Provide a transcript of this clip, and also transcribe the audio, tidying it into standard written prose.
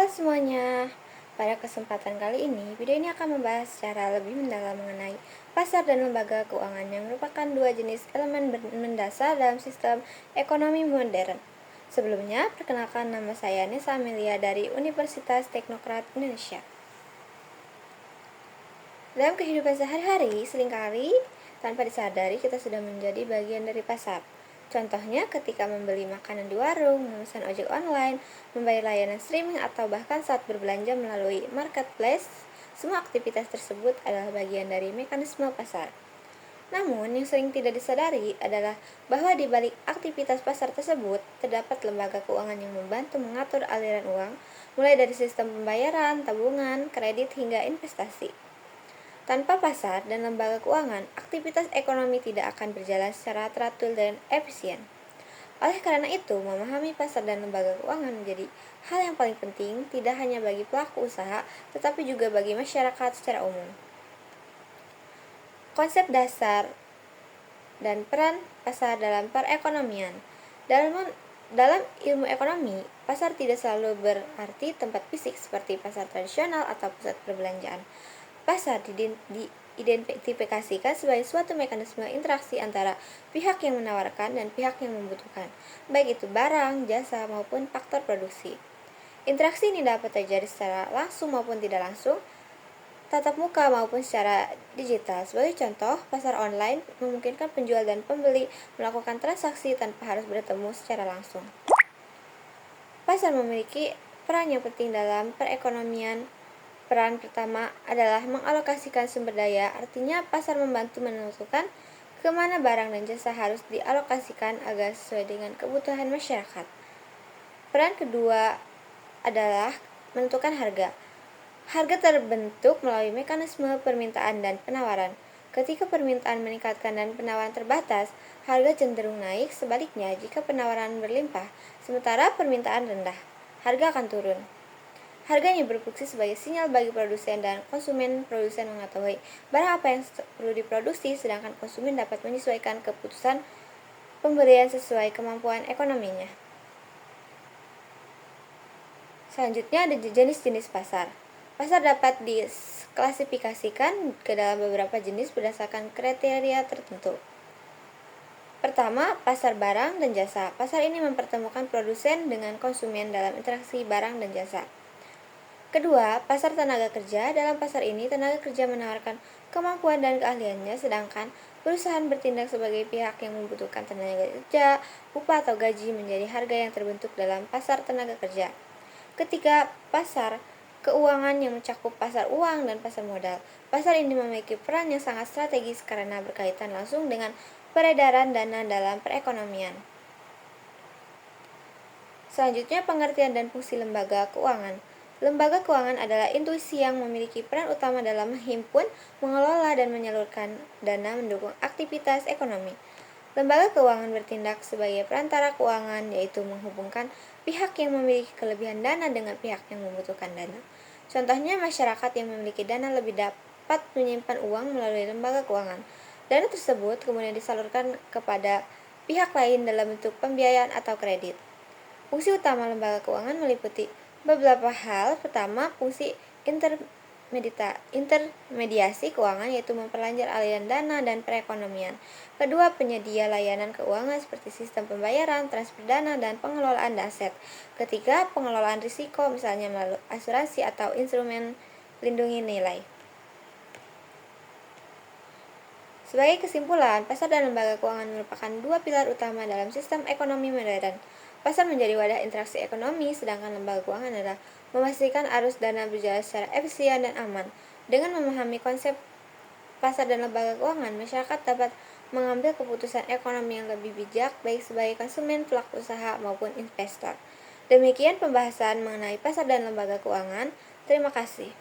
semuanya, pada kesempatan kali ini, video ini akan membahas secara lebih mendalam mengenai pasar dan lembaga keuangan yang merupakan dua jenis elemen mendasar dalam sistem ekonomi modern. Sebelumnya, perkenalkan nama saya Nesa Amelia dari Universitas Teknokrat Indonesia. Dalam kehidupan sehari-hari, seringkali tanpa disadari kita sudah menjadi bagian dari pasar. Contohnya ketika membeli makanan di warung, memesan ojek online, membayar layanan streaming, atau bahkan saat berbelanja melalui marketplace, semua aktivitas tersebut adalah bagian dari mekanisme pasar. Namun, yang sering tidak disadari adalah bahwa di balik aktivitas pasar tersebut, terdapat lembaga keuangan yang membantu mengatur aliran uang, mulai dari sistem pembayaran, tabungan, kredit, hingga investasi. Tanpa pasar dan lembaga keuangan, aktivitas ekonomi tidak akan berjalan secara teratur dan efisien. Oleh karena itu, memahami pasar dan lembaga keuangan menjadi hal yang paling penting, tidak hanya bagi pelaku usaha, tetapi juga bagi masyarakat secara umum. Konsep dasar dan peran pasar dalam perekonomian. Dalam ilmu ekonomi, pasar tidak selalu berarti tempat fisik seperti pasar tradisional atau pusat perbelanjaan. Pasar diidentifikasikan sebagai suatu mekanisme interaksi antara pihak yang menawarkan dan pihak yang membutuhkan, baik itu barang, jasa, maupun faktor produksi. Interaksi ini dapat terjadi secara langsung maupun tidak langsung, tatap muka maupun secara digital. Sebagai contoh, pasar online memungkinkan penjual dan pembeli melakukan transaksi tanpa harus bertemu secara langsung. Pasar memiliki peran yang penting dalam perekonomian. Peran pertama adalah mengalokasikan sumber daya, artinya pasar membantu menentukan kemana barang dan jasa harus dialokasikan agar sesuai dengan kebutuhan masyarakat. Peran kedua adalah menentukan harga. Harga terbentuk melalui mekanisme permintaan dan penawaran. Ketika permintaan meningkatkan dan penawaran terbatas, harga cenderung naik. Sebaliknya, jika penawaran berlimpah, sementara permintaan rendah, harga akan turun. Harganya berfungsi sebagai sinyal bagi produsen dan konsumen. Produsen mengetahui barang apa yang perlu diproduksi, sedangkan konsumen dapat menyesuaikan keputusan pembelian sesuai kemampuan ekonominya. Selanjutnya ada jenis-jenis pasar. Pasar dapat diklasifikasikan ke dalam beberapa jenis berdasarkan kriteria tertentu. Pertama, pasar barang dan jasa. Pasar ini mempertemukan produsen dengan konsumen dalam interaksi barang dan jasa. Kedua, pasar tenaga kerja. Dalam pasar ini, tenaga kerja menawarkan kemampuan dan keahliannya, sedangkan perusahaan bertindak sebagai pihak yang membutuhkan tenaga kerja. Upah atau gaji menjadi harga yang terbentuk dalam pasar tenaga kerja. Ketiga, pasar keuangan yang mencakup pasar uang dan pasar modal. Pasar ini memiliki peran yang sangat strategis karena berkaitan langsung dengan peredaran dana dalam perekonomian. Selanjutnya, pengertian dan fungsi lembaga keuangan. Lembaga keuangan adalah institusi yang memiliki peran utama dalam menghimpun, mengelola, dan menyalurkan dana mendukung aktivitas ekonomi. Lembaga keuangan bertindak sebagai perantara keuangan, yaitu menghubungkan pihak yang memiliki kelebihan dana dengan pihak yang membutuhkan dana. Contohnya, masyarakat yang memiliki dana lebih dapat menyimpan uang melalui lembaga keuangan. Dana tersebut kemudian disalurkan kepada pihak lain dalam bentuk pembiayaan atau kredit. Fungsi utama lembaga keuangan meliputi beberapa hal. Pertama, fungsi intermediasi keuangan, yaitu memperlancar aliran dana dan perekonomian. Kedua, penyedia layanan keuangan seperti sistem pembayaran, transfer dana, dan pengelolaan aset. Ketiga, pengelolaan risiko, misalnya melalui asuransi atau instrumen lindungi nilai. Sebagai kesimpulan, pasar dan lembaga keuangan merupakan dua pilar utama dalam sistem ekonomi modern. Pasar menjadi wadah interaksi ekonomi, sedangkan lembaga keuangan adalah memastikan arus dana berjalan secara efisien dan aman. Dengan memahami konsep pasar dan lembaga keuangan, masyarakat dapat mengambil keputusan ekonomi yang lebih bijak, baik sebagai konsumen, pelaku usaha, maupun investor. Demikian pembahasan mengenai pasar dan lembaga keuangan. Terima kasih.